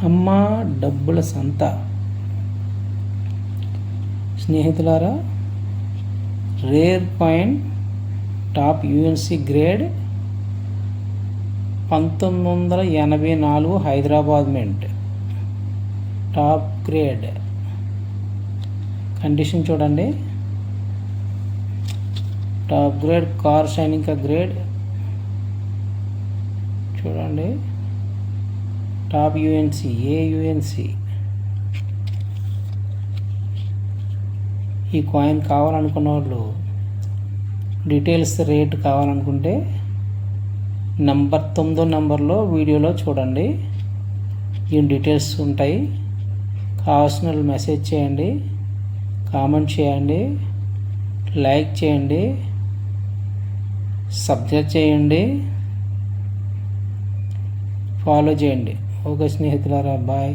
అమ్మ డబ్బుల సంత. స్నేహితులారా, rare coin top UNC grade 1984 Hyderabad mint top grade. Condition చూడండి. టాప్ గ్రేడ్ కార్ షైనింగ్ గ్రేడ్ చూడండి. Top UNC UNC. ఈ కాయిన్ కావాలనుకున్న వాళ్ళు డీటెయిల్స్ రేట్ కావాలనుకుంటే నంబర్ 9 వీడియోలో చూడండి. ఈ డీటెయిల్స్ ఉంటాయి. కావాల్సిన వాళ్ళు మెసేజ్ చేయండి, కామెంట్ చేయండి, లైక్ చేయండి, సబ్స్క్రైబ్ చేయండి, ఫాలో చేయండి. ఓకే స్నేహితులారా, బాయ్.